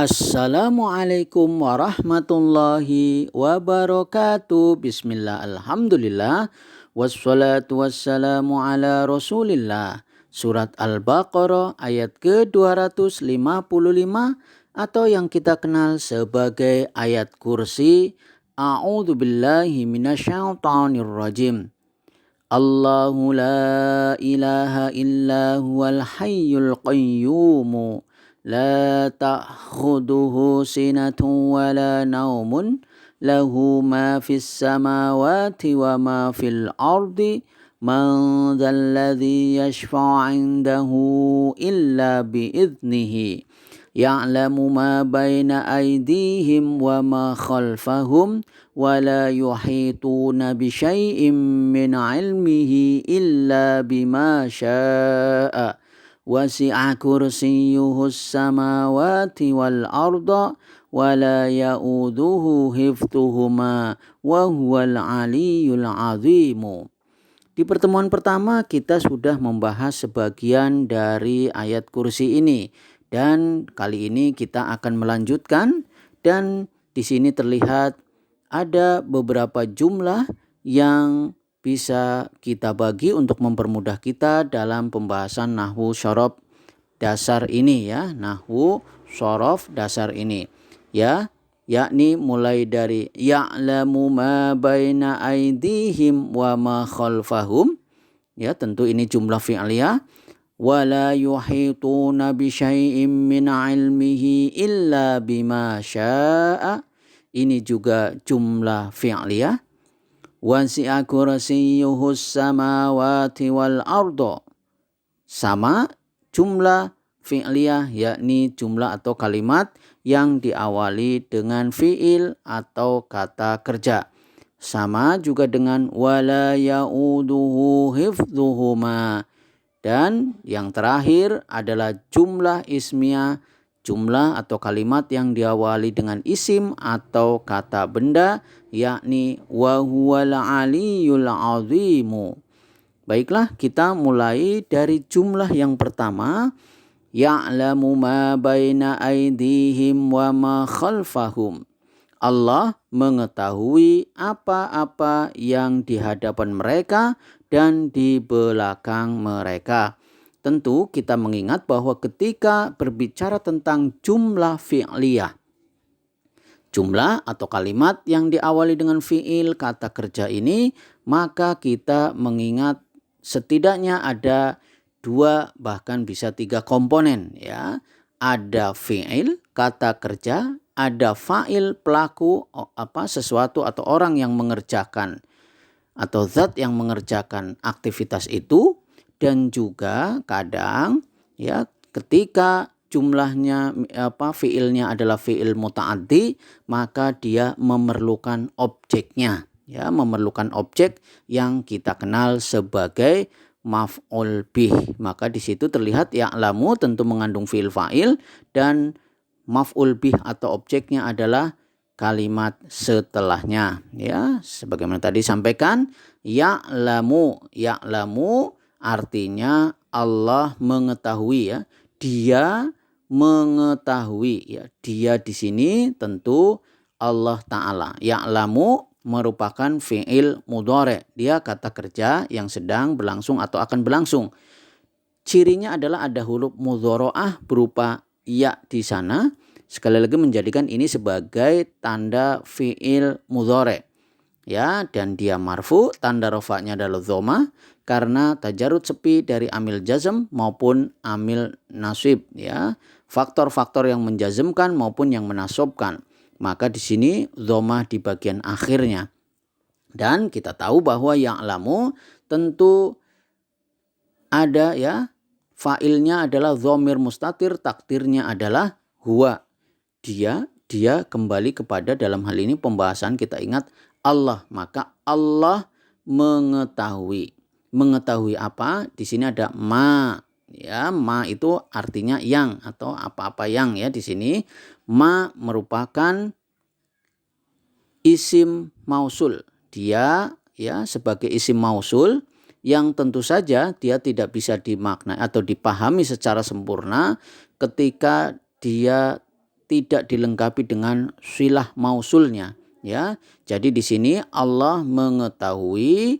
Assalamualaikum warahmatullahi wabarakatuh. Bismillah, alhamdulillah, wassalatu wassalamu ala rasulillah. Surat Al-Baqarah ayat ke-255 atau yang kita kenal sebagai ayat kursi. A'udzu billahi minasyaitonir rajim. Allahu la ilaha illa huwal hayyul qayyum. لا تأخذه سنة ولا نوم له ما في السماوات وما في الأرض من ذا الذي يشفع عنده إلا بإذنه يعلم ما بين أيديهم وما خلفهم ولا يحيطون بشيء من علمه إلا بما شاء وسع كرسيه السماوات والأرض ولا يؤوده حفظهما وهو العلي العظيم. Di pertemuan pertama kita sudah membahas sebagian dari ayat kursi ini dan kali ini kita akan melanjutkan, dan di sini terlihat ada beberapa jumlah yang bisa kita bagi untuk mempermudah kita dalam pembahasan nahwu syaraf dasar ini ya, nahwu syaraf dasar ini ya, yakni mulai dari ya'lamu ma baina aydihim wa ma khalfahum ya, tentu ini jumlah fi'liyah, wala yuhituna bi syai'im min ilmihi illa bima syaa, ini juga jumlah fi'liyah. Wasi'a kursiyyuhus samawati wal ardo, sama jumlah fi'liyah, yakni jumlah atau kalimat yang diawali dengan fi'il atau kata kerja. Sama juga dengan wala ya'uduhu hifdhuhuma, dan yang terakhir adalah jumlah ismiyah, jumlah atau kalimat yang diawali dengan isim atau kata benda, yakni wa huwal aliyul azimu. Baiklah, kita mulai dari jumlah yang pertama, ya'lamu ma baina aydihim wa ma khalfahum. Allah mengetahui apa-apa yang di hadapan mereka dan di belakang mereka. Tentu kita mengingat bahwa ketika berbicara tentang jumlah fi'liyah, jumlah atau kalimat yang diawali dengan fi'il kata kerja ini, maka kita mengingat setidaknya ada 2 bahkan bisa 3 komponen ya. Ada fi'il kata kerja, ada fa'il pelaku sesuatu atau orang yang mengerjakan atau zat yang mengerjakan aktivitas itu, dan juga kadang ya ketika jumlahnya fiilnya adalah fiil muta'addi, maka dia memerlukan objeknya ya, memerlukan objek yang kita kenal sebagai maf'ul bih. Maka di situ terlihat ya'lamu tentu mengandung fiil fa'il, dan maf'ul bih atau objeknya adalah kalimat setelahnya ya, sebagaimana tadi sampaikan ya'lamu artinya Allah mengetahui ya, dia mengetahui ya, dia di sini tentu Allah Ta'ala. Ya'lamu merupakan fi'il mudhari, dia kata kerja yang sedang berlangsung atau akan berlangsung. Cirinya adalah ada huruf mudhari'ah berupa ya di sana, sekali lagi menjadikan ini sebagai tanda fi'il mudhari ya, dan dia marfu, tanda rafa'nya adalah dhamma karena tajarud sepi dari amil jazm maupun amil nasib ya, faktor-faktor yang menjazmkan maupun yang menasobkan. Maka di sini dhamma di bagian akhirnya. Dan kita tahu bahwa ya'lamu tentu ada ya, fa'ilnya adalah dhamir mustatir, takdirnya adalah huwa, dia kembali kepada, dalam hal ini pembahasan kita ingat Allah, maka Allah mengetahui. Mengetahui apa? Di sini ada ma ya, ma itu artinya yang atau apa-apa yang ya. Di sini ma merupakan isim mausul, dia ya sebagai isim mausul yang tentu saja dia tidak bisa dimaknai atau dipahami secara sempurna ketika dia tidak dilengkapi dengan silah mausulnya, ya. Jadi di sini Allah mengetahui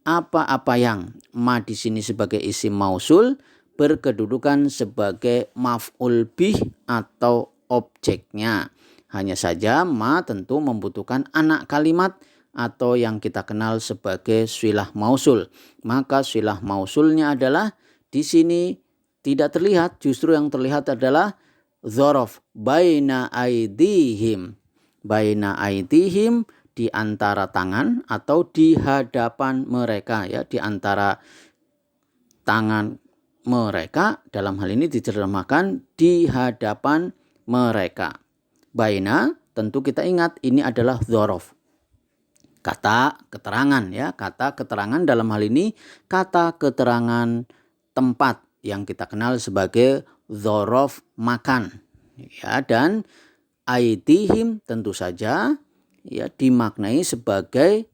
apa-apa yang ma di sini sebagai isim mausul berkedudukan sebagai maf'ul bih atau objeknya. Hanya saja ma tentu membutuhkan anak kalimat atau yang kita kenal sebagai silah mausul. Maka silah mausulnya adalah di sini tidak terlihat, justru yang terlihat adalah dzaraf baina aidihim. Baina aidihim, di antara tangan atau di hadapan mereka, ya, di antara tangan mereka, dalam hal ini diterjemahkan di hadapan mereka. Baina tentu kita ingat ini adalah dzaraf, kata keterangan, ya, kata keterangan dalam hal ini kata keterangan tempat yang kita kenal sebagai dzaraf makan, ya. Dan aidihim tentu saja, ya, dimaknai sebagai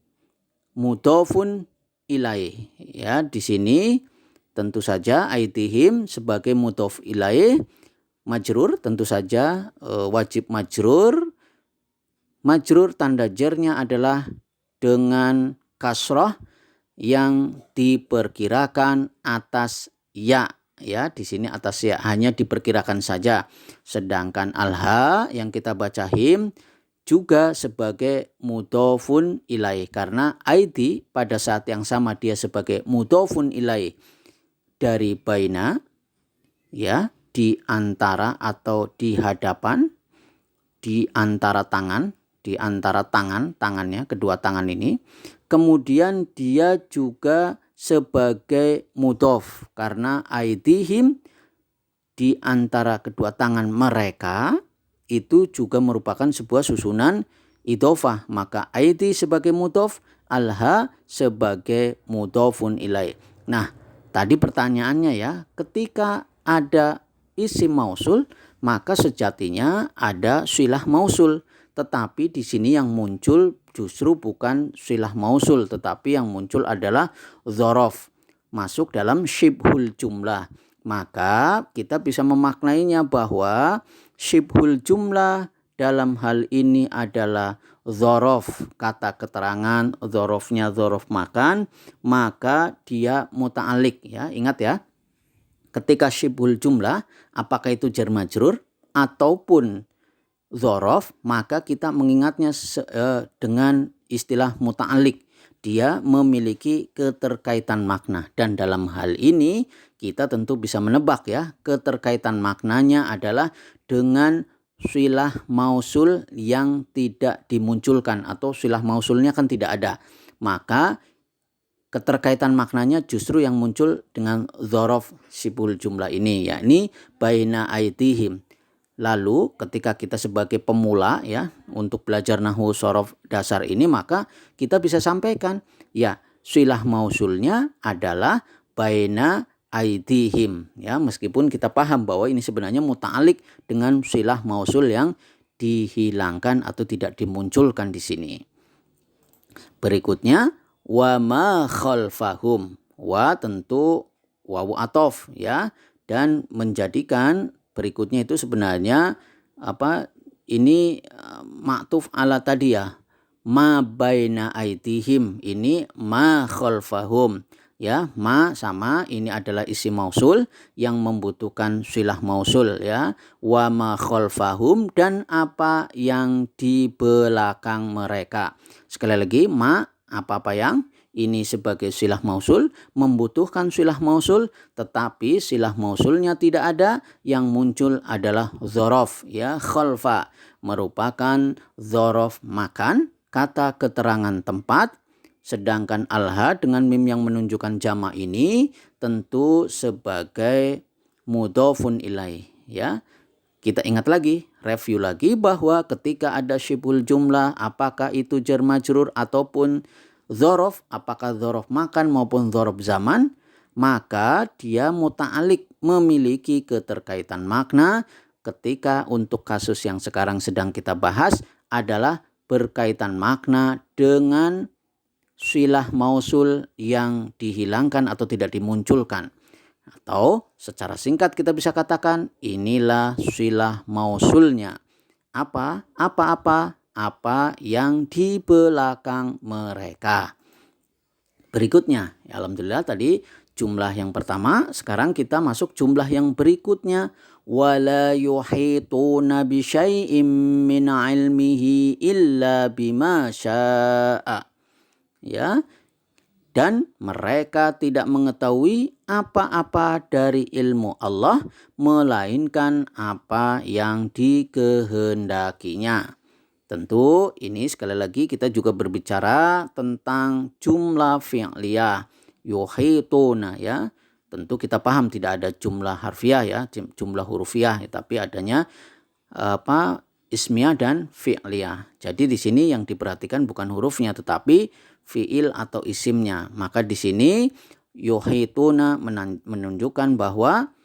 mudhofun ilaih, ya. Di sini tentu saja aidihim sebagai mudhof ilaih, majrur tentu saja wajib majrur. Majrur tanda jarnya adalah dengan kasrah yang diperkirakan atas ya, ya. Di sini atas ya, hanya diperkirakan saja. Sedangkan alha yang kita baca him juga sebagai mudhofun ilaih, karena aidi pada saat yang sama dia sebagai mudhofun ilaih dari baina, ya, di antara atau di hadapan, di antara tangan, di antara tangannya, kedua tangan ini. Kemudian dia juga sebagai mudhof karena aidihim di antara kedua tangan mereka itu juga merupakan sebuah susunan idhofah. Maka aidi sebagai mudhof, alha sebagai mudhofun ilaih. Nah, tadi pertanyaannya, ya, ketika ada isim mausul maka sejatinya ada silah mausul. Tetapi di sini yang muncul justru bukan silah mausul, tetapi yang muncul adalah dzaraf, masuk dalam syibhul jumlah. Maka kita bisa memaknainya bahwa syibhul jumlah dalam hal ini adalah dzaraf, kata keterangan, dzarafnya dzaraf makan, maka dia muta'alliq, ya. Ingat, ya, ketika syibhul jumlah apakah itu jar majrur ataupun dzaraf, maka kita mengingatnya dengan istilah muta'alliq. Dia memiliki keterkaitan makna, dan dalam hal ini kita tentu bisa menebak, ya, keterkaitan maknanya adalah dengan silah mausul yang tidak dimunculkan, atau silah mausulnya kan tidak ada. Maka keterkaitan maknanya justru yang muncul dengan dzaraf syibhul jumlah ini, yakni baina aidihim. Lalu ketika kita sebagai pemula, ya, untuk belajar nahwu shorof dasar ini, maka kita bisa sampaikan, ya, silah mausulnya adalah baina aidihim, ya, meskipun kita paham bahwa ini sebenarnya muta'alliq dengan silah mausul yang dihilangkan atau tidak dimunculkan di sini. Berikutnya wa ma khalfahum, wa tentu wawu atof, ya, dan menjadikan berikutnya itu sebenarnya ini ma'tuf ala tadi, ya, ma baina aidihim, ini ma khalfahum, ya. Ma sama ini adalah isim mausul yang membutuhkan silah mausul, ya. Wa ma khalfahum, dan apa yang di belakang mereka. Sekali lagi, ma apa-apa yang ini sebagai silah mausul membutuhkan silah mausul, tetapi silah mausulnya tidak ada, yang muncul adalah dzaraf, ya. Khalfa merupakan dzaraf makan, kata keterangan tempat, sedangkan alha dengan mim yang menunjukkan jamak ini tentu sebagai mudhofun ilaih, ya. Kita ingat lagi, review lagi bahwa ketika ada syibhul jumlah, apakah itu jar majrur ataupun dzaraf, apakah dzaraf makan maupun dzaraf zaman, maka dia muta'alliq, memiliki keterkaitan makna. Ketika untuk kasus yang sekarang sedang kita bahas adalah berkaitan makna dengan silah mausul yang dihilangkan atau tidak dimunculkan. Atau secara singkat kita bisa katakan inilah silah mausulnya. apa yang di belakang mereka. Berikutnya, ya alhamdulillah tadi jumlah yang pertama, sekarang kita masuk jumlah yang berikutnya. Wala yuhituna bi syai'im min ilmihi illa bima syaa. Ya, dan mereka tidak mengetahui apa-apa dari ilmu Allah melainkan apa yang dikehendakinya. Tentu ini sekali lagi kita juga berbicara tentang jumlah fi'liyah yuhituna ya. Tentu kita paham tidak ada jumlah harfiah ya, jumlah hurufiah ya, tapi adanya ismiyah dan fi'liyah. Jadi di sini yang diperhatikan bukan hurufnya tetapi fi'il atau isimnya. Maka di sini yuhituna menunjukkan bahwa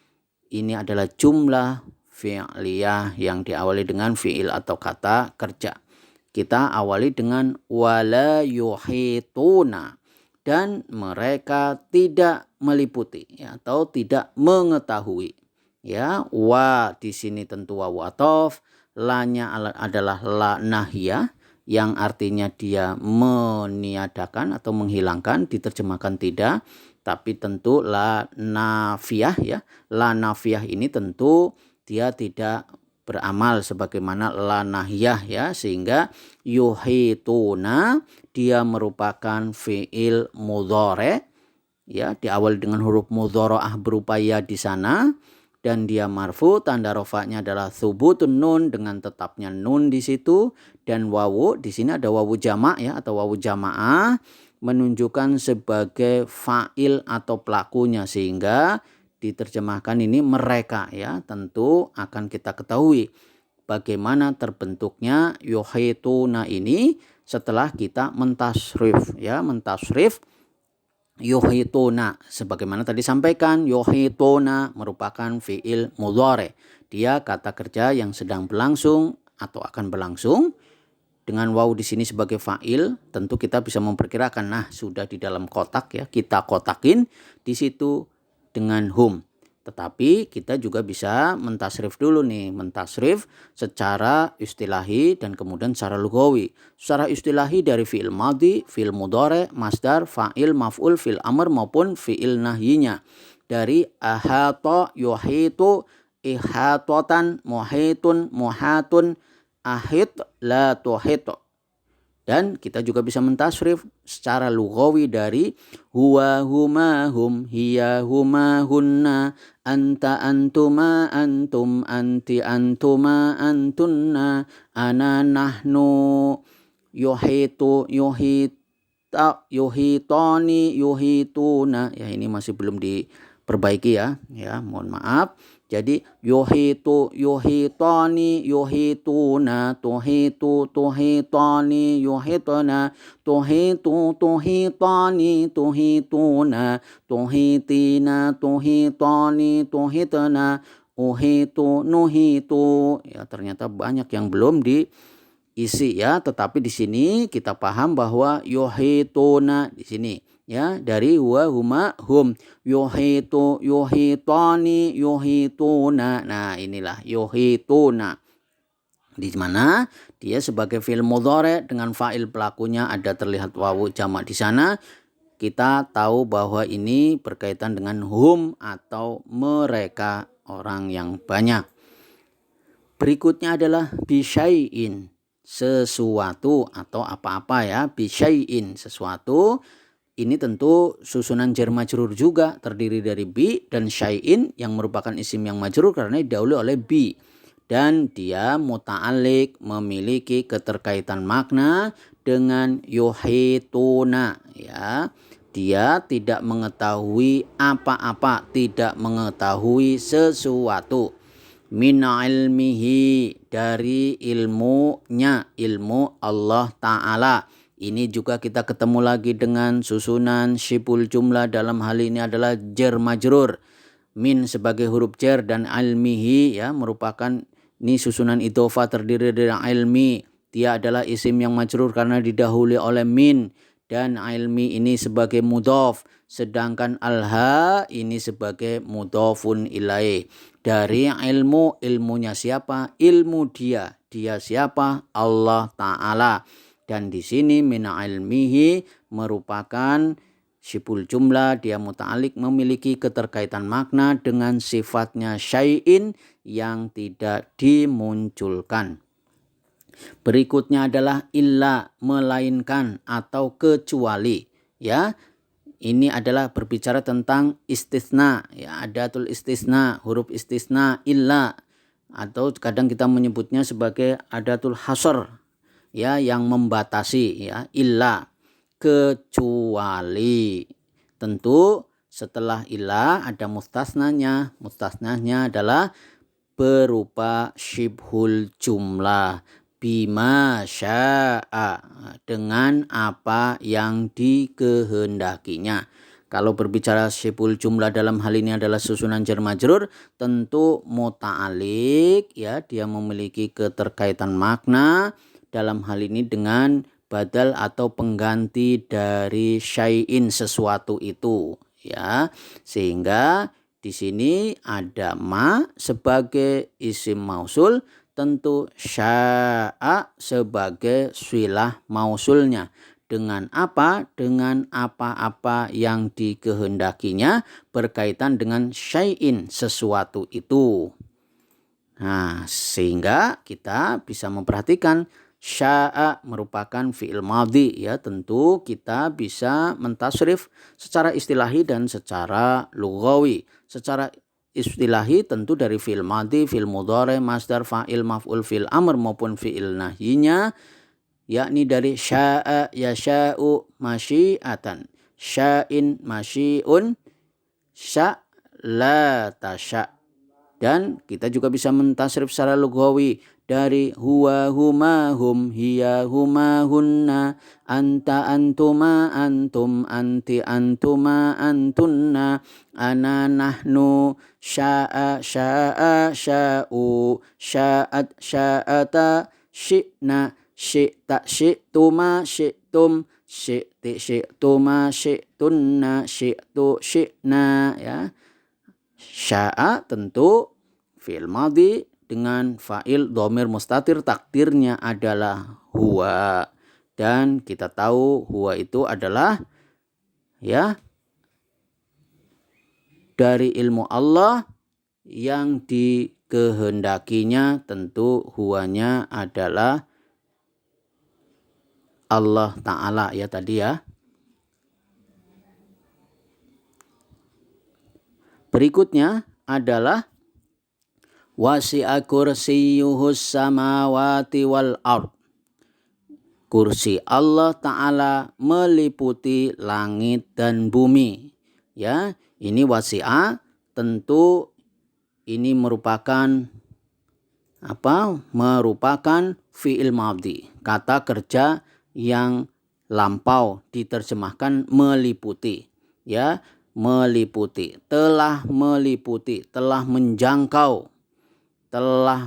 ini adalah jumlah fi'liyah yang diawali dengan fi'il atau kata kerja. Kita awali dengan wala yuhituna, dan mereka tidak meliputi ya, atau tidak mengetahui. Ya, wa di sini tentu wawu athof, la-nya adalah la nahiyah yang artinya dia meniadakan atau menghilangkan, diterjemahkan tidak, tapi tentu la nafiyah ya. La nafiyah ini tentu dia tidak beramal sebagaimana la nahiyah ya, sehingga yuhituna dia merupakan fi'il mudhari ya, diawali dengan huruf mudhara'ah berupa ya di sana, dan dia marfu, tanda rofanya adalah thubutun nun dengan tetapnya nun di situ, dan wawu di sini ada wawu jamak ya atau wawu jamaah menunjukkan sebagai fa'il atau pelakunya, sehingga diterjemahkan ini mereka ya. Tentu akan kita ketahui bagaimana terbentuknya yuhituna ini setelah kita mentasrif ya, mentasrif yuhituna. Sebagaimana tadi sampaikan, yuhituna merupakan fi'il mudhari. Dia kata kerja yang sedang berlangsung atau akan berlangsung. Dengan wawu di sini sebagai fa'il, tentu kita bisa memperkirakan, nah sudah di dalam kotak ya, kita kotakin di situ dengan hum. Tetapi kita juga bisa mentasrif dulu nih, mentasrif secara istilahi dan kemudian secara lughawi. Secara istilahi dari fi'il madhi, fi'il mudhari, masdar, fa'il, maf'ul, fi'il amr maupun fi'il nahyinya. Dari ahata, yuhitu, ihatotan, muhitun, muhatun, ahit, la tuhitu. Dan kita juga bisa mentasrif secara lughawi dari huwa huma hum, hiya huma hunna, anta antuma antum, anti antuma antunna, ana nahnu, yuhitu yuhita, yuhitani yuhituna. Ya, ini masih belum diperbaiki ya. Ya, mohon maaf. Jadi yuhitu, yuhitani, yuhituna, tuhitu, tuhitani, yuhituna, tuhitu, tuhitani, tuhituna, tuhitina, tuhitani, tuhitna, uhitu, nuhitu. Ya, ternyata banyak yang belum diisi ya, tetapi di sini kita paham bahwa yuhituna di sini ya, dari huwa huma hum, yuhitu, yuhitani, yuhituna. Nah, inilah yuhituna, di mana dia sebagai fi'il mudhari dengan fa'il pelakunya ada terlihat wawu jamak di sana. Kita tahu bahwa ini berkaitan dengan hum atau mereka, orang yang banyak. Berikutnya adalah bisyai'in, sesuatu atau apa-apa ya, bisyai'in, sesuatu. Ini tentu susunan jar majrur juga, terdiri dari bi dan syai'in yang merupakan isim yang majrur karena didahului oleh bi, dan dia muta'alliq, memiliki keterkaitan makna dengan yuhituna ya. Dia tidak mengetahui apa-apa, tidak mengetahui sesuatu. Min ilmihi, dari ilmunya, ilmu Allah Ta'ala. Ini juga kita ketemu lagi dengan susunan syibul jumlah, dalam hal ini adalah jar majrur. Min sebagai huruf jar dan ilmihi ya merupakan ini susunan idhofah terdiri dari ilmi. Dia adalah isim yang majrur karena didahului oleh min, dan ilmi ini sebagai mudhof, sedangkan alha ini sebagai mudhofun ilaih. dari ilmu. Ilmunya siapa? Ilmu dia. Dia siapa? Allah Ta'ala. Dan di sini min ilmihi merupakan siful jumlah, dia muta'alik, memiliki keterkaitan makna dengan sifatnya syai'in yang tidak dimunculkan. Berikutnya adalah illa, melainkan atau kecuali. Ya, ini adalah berbicara tentang istisna, ya, adatul istisna, huruf istisna, illa, atau kadang kita menyebutnya sebagai adatul hasr, ya, yang membatasi, ya, illa, kecuali. Tentu setelah illa ada mustasnanya. Mustasnanya adalah berupa syibhul jumlah, bima sya'a, dengan apa yang dikehendakinya. Kalau berbicara syibhul jumlah dalam hal ini adalah susunan jar majrur, tentu muta'alik, ya, dia memiliki keterkaitan makna dalam hal ini dengan badal atau pengganti dari syai'in, sesuatu itu, ya. Sehingga di sini ada ma sebagai isim mausul, tentu sya'a sebagai silah mausulnya. Dengan apa? Dengan apa-apa yang dikehendakinya berkaitan dengan syai'in, sesuatu itu. Nah, sehingga kita bisa memperhatikan sya'a merupakan fi'il madhi, ya, tentu kita bisa mentasrif secara istilahi dan secara lughawi. Secara istilahi tentu dari fi'il madhi, fi'il mudhari, masdar, fa'il, maf'ul, fi'il amr maupun fi'il nahyinya, yakni dari sya'a yasha'u masyi'atan, sya'in masyi'un, sya' la tasya'. Dan kita juga bisa mentasrif secara lughawi dari huwa huma hum, hiya huma hunna, anta antuma antum, anti antuma antunna, ana nahnu, sya'a sya'a sya'u, sya'at sya'ata, syi'na syi'ta syi'tuma syi'tum, syi'ti syi'tuma syi'tunna, syi'tu syi'na, ya. Sya'a tentu fi'il madhi dengan fa'il dhamir mustatir, takdirnya adalah huwa. Dan kita tahu huwa itu adalah, ya, dari ilmu Allah yang dikehendakinya, tentu huwanya adalah Allah Ta'ala, ya, tadi, ya. Berikutnya adalah wasi'a kursiyyuhus samawati wal ard. Kursi Allah Ta'ala meliputi langit dan bumi. Ya, ini wasi'a, tentu ini merupakan apa? Merupakan fi'il madhi, kata kerja yang lampau, diterjemahkan meliputi, ya. Meliputi, telah meliputi, telah menjangkau, telah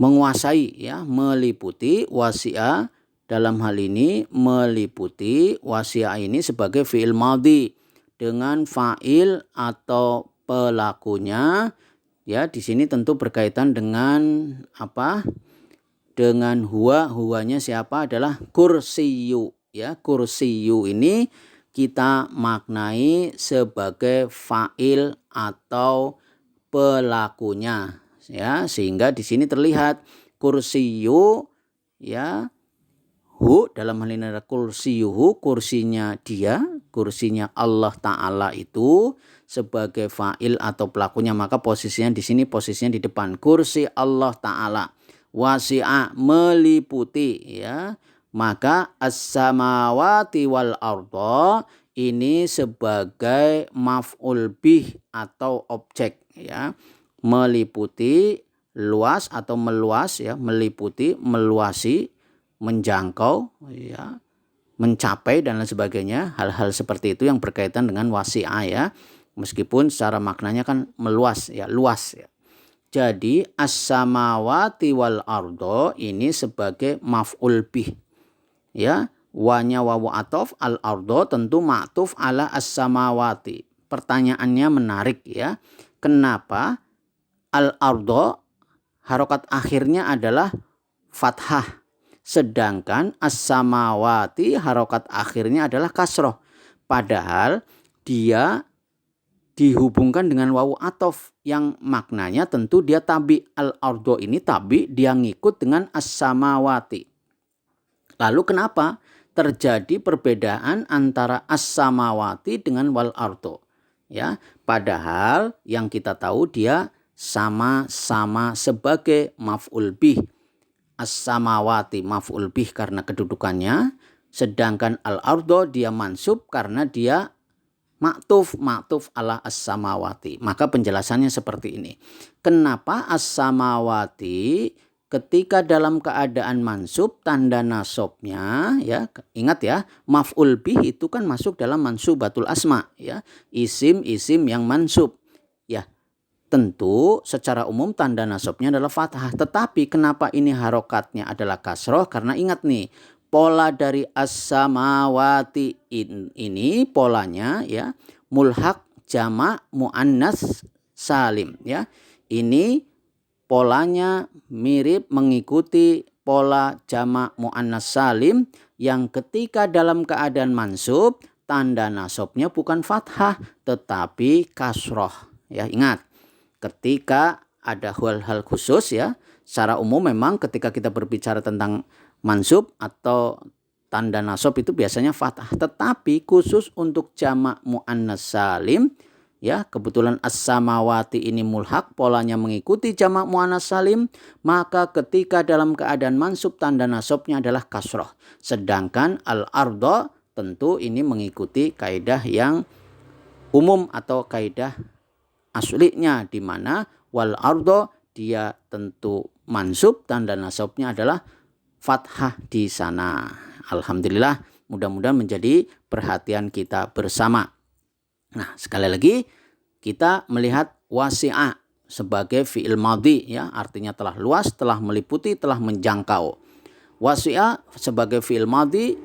menguasai, ya, meliputi. Wasi'a dalam hal ini meliputi, wasi'a ini sebagai fi'il madhi dengan fa'il atau pelakunya, ya, di sini tentu berkaitan dengan apa? Dengan huwa. Huwanya siapa? Adalah kursiyyu. Ya, kursiyyu ini kita maknai sebagai fa'il atau pelakunya, ya, sehingga di sini terlihat kursiyyu, ya, hu dalam hal ini adalah kursiyuhu, kursinya dia, kursinya Allah Ta'ala itu sebagai fa'il atau pelakunya, maka posisinya di sini posisinya di depan, kursi Allah Ta'ala. Wasi'a meliputi, ya, maka as-samawati wal arda ini sebagai maf'ul bih atau objek, ya, meliputi, luas atau meluas, ya, meliputi, meluasi, menjangkau, ya, mencapai dan lain sebagainya, hal-hal seperti itu yang berkaitan dengan wasi'a, ya, meskipun secara maknanya kan meluas, ya, luas, ya. Jadi as-samawati wal arda ini sebagai maf'ul bih, ya, wanya wawu atof, al ardo tentu ma'tuf ala as-samawati, pertanyaannya menarik ya. Kenapa al-ardo harokat akhirnya adalah fathah, sedangkan as-samawati harokat akhirnya adalah kasroh. Padahal dia dihubungkan dengan wawu atof yang maknanya tentu dia tabi. Al-ardo ini tabi, dia ngikut dengan as-samawati. Lalu kenapa terjadi perbedaan antara as-samawati dengan wal ardo? Ya, padahal yang kita tahu dia sama-sama sebagai maf'ul bih. As-samawati maf'ul bih karena kedudukannya, sedangkan al-ardo dia mansub karena dia maktuf ala as-samawati. Maka penjelasannya seperti ini. Kenapa as-samawati ketika dalam keadaan mansub tanda nasabnya ya, ingat ya, maf'ul bih itu kan masuk dalam mansubatul asma ya, isim yang mansub. Ya, tentu secara umum tanda nasabnya adalah fathah, tetapi kenapa ini harokatnya adalah kasroh? Karena ingat nih, pola dari as-samawati ini polanya ya mulhaq jamak muannas salim ya. Ini polanya mirip mengikuti pola jamak muannas salim yang ketika dalam keadaan mansub tanda nasabnya bukan fathah tetapi kasroh. Ya, ingat, ketika ada hal-hal khusus ya, secara umum memang ketika kita berbicara tentang mansub atau tanda nasab itu biasanya fathah, tetapi khusus untuk jamak muannas salim ya, kebetulan as-samawati ini mulhaq, polanya mengikuti jamak muannas salim, maka ketika dalam keadaan mansub tanda nasabnya adalah kasroh. Sedangkan al-ardo tentu ini mengikuti kaidah yang umum atau kaidah aslinya, di mana wal ardo dia tentu mansub, tanda nasabnya adalah fathah di sana. Alhamdulillah, mudah-mudahan menjadi perhatian kita bersama. Nah, sekali lagi kita melihat wasi'a sebagai fi'il madhi ya, artinya telah luas, telah meliputi, telah menjangkau. Wasi'a sebagai fi'il madhi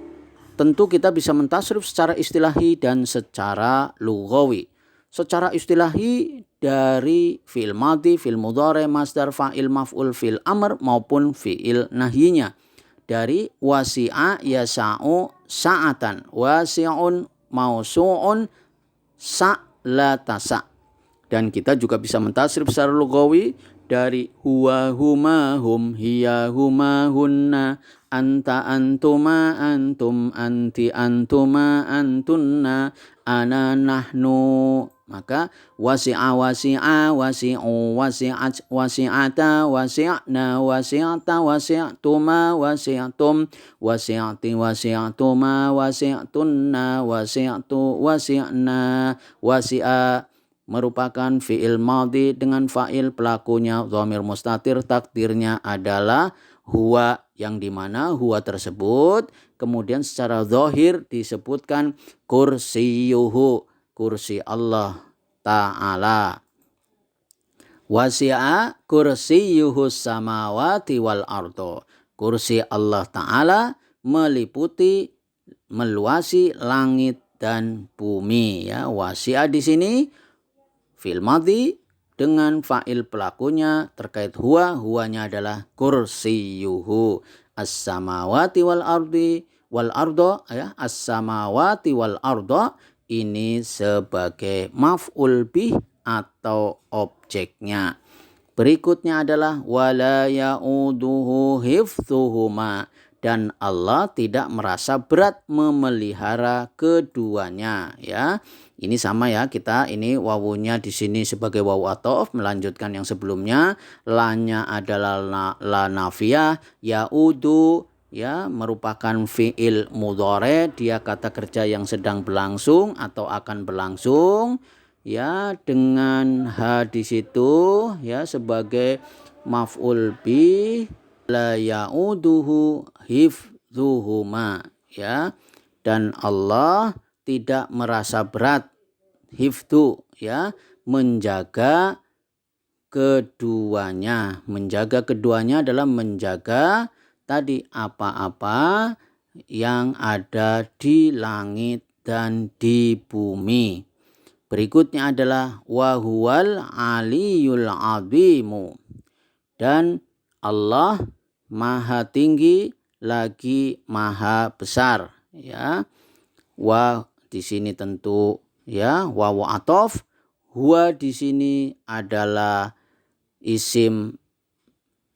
tentu kita bisa mentasrif secara istilahi dan secara lughawi. Secara istilahi dari fi'il madhi, fi'il mudhari, masdar, fa'il, maf'ul, fi'il amr maupun fi'il nahyinya. Dari wasi'a yasa'u sa'atan, wasi'un mausu'un la tasa. Dan kita juga bisa mentasrif secara lughawi dari huwa huma hum hiya huma hunna anta antuma antum anti antuma antunna ana nahnu. Maka wasi'a wasi'u wasi'at wasi'ata wasi'na wasi'ata wasi'tuma wasi'tum wasi'ati wasi'tuma wasi'tunna wasi'tu wasi'na. Wasi'a merupakan fi'il madhi dengan fa'il, pelakunya dhamir mustatir, takdirnya adalah huwa, yang dimana huwa tersebut kemudian secara zahir disebutkan kursiyuhu, kursi Allah Ta'ala. Wasi'a kursiyuhu samawati wal ardo, kursi Allah Ta'ala meliputi, meluasi langit dan bumi ya. Wasi'a di sini fi'il madhi dengan fa'il pelakunya terkait huwa, huwanya adalah kursiyuhu. As-samawati wal ardi wal ardo ya, as-samawati wal ardo ini sebagai maf'ul bih atau objeknya. Berikutnya adalah wala ya'uduhu hifdzuhuma, dan Allah tidak merasa berat memelihara keduanya ya. Ini sama ya, kita ini wawunya di sini sebagai wawu athof melanjutkan yang sebelumnya. La-nya adalah la nafiyah, ya'udu ya merupakan fi'il mudhari, dia kata kerja yang sedang berlangsung atau akan berlangsung ya, dengan ha di situ ya sebagai maf'ul bih. La ya'uduhu hifdzuhuma ya, dan Allah tidak merasa berat hifdzu ya, menjaga keduanya. Menjaga keduanya adalah menjaga tadi apa-apa yang ada di langit dan di bumi. Berikutnya adalah wa huwal aliyul azimu. Dan Allah maha tinggi lagi maha besar, ya. Wa di sini tentu ya wawu atof, huwa di sini adalah isim,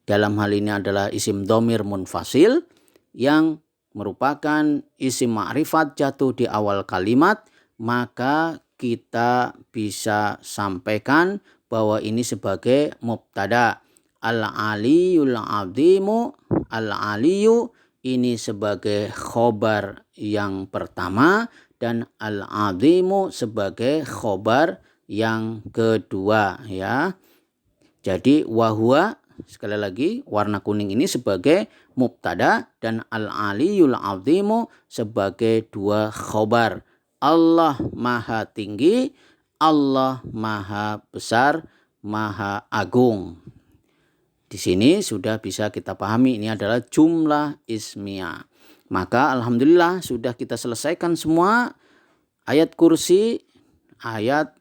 dalam hal ini adalah isim dhamir munfasil yang merupakan isim ma'rifat jatuh di awal kalimat, maka kita bisa sampaikan bahwa ini sebagai mubtada. Al-aliyul azimu, al-aliyu ini sebagai khobar yang pertama dan al-azimu sebagai khobar yang kedua, ya. Jadi wahwa, sekali lagi warna kuning ini sebagai mubtada dan al-aliyul azimu sebagai dua khobar. Allah maha tinggi, Allah maha besar, maha agung. Di sini sudah bisa kita pahami ini adalah jumlah ismiyah. Maka alhamdulillah sudah kita selesaikan semua ayat kursi, ayat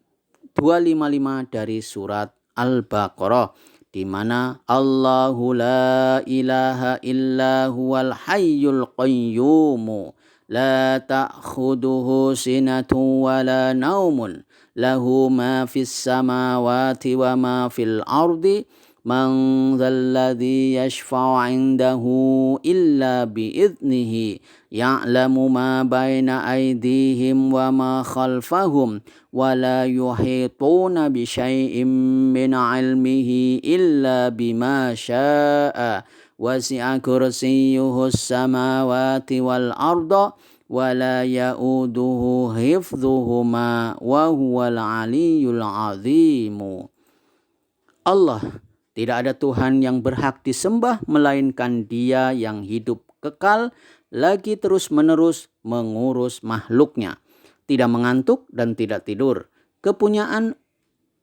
255 dari surat Al-Baqarah, di mana Allahu la ilaha illa huwal hayyul qayyum la ta'khuduhu sinatun wa la naumun lahu ma fis samawati wa ma fil ardi man dzalladzi yashfa'u 'indahu illa bi'idnihi ya'lamu ma baina aydihim wa ma khalfahum wa la yuhituna bi syai'in min 'ilmihi illa bima syaa wasi'a kursiyyuhus samawati wal arda wa la ya'uduhu hifdhuhuma wa huwal 'aliyyul 'azim. Allah, tidak ada Tuhan yang berhak disembah melainkan Dia yang hidup kekal lagi terus-menerus mengurus makhluknya, tidak mengantuk dan tidak tidur. Kepunyaan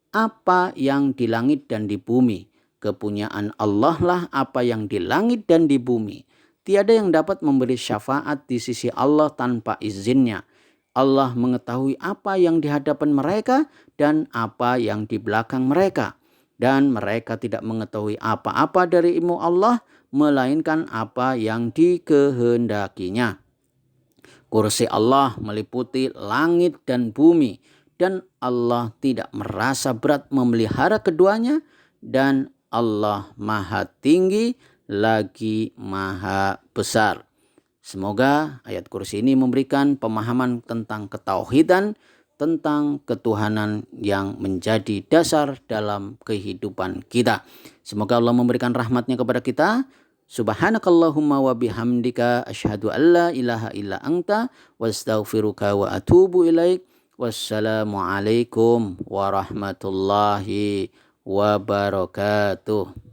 apa yang di langit dan di bumi. Kepunyaan Allah lah apa yang di langit dan di bumi. Tiada yang dapat memberi syafaat di sisi Allah tanpa izinnya. Allah mengetahui apa yang di hadapan mereka dan apa yang di belakang mereka. Dan mereka tidak mengetahui apa-apa dari ilmu Allah, melainkan apa yang dikehendakinya. Kursi Allah meliputi langit dan bumi, dan Allah tidak merasa berat memelihara keduanya, dan Allah maha tinggi lagi maha besar. Semoga ayat kursi ini memberikan pemahaman tentang ketauhidan, tentang ketuhanan yang menjadi dasar dalam kehidupan kita. Semoga Allah memberikan rahmatnya kepada kita. Subhanakallahumma wa bihamdika asyhadu an la ilaha illa anta wastaghfiruka wa atubu ilaik. Wassalamualaikum warahmatullahi wabarakatuh.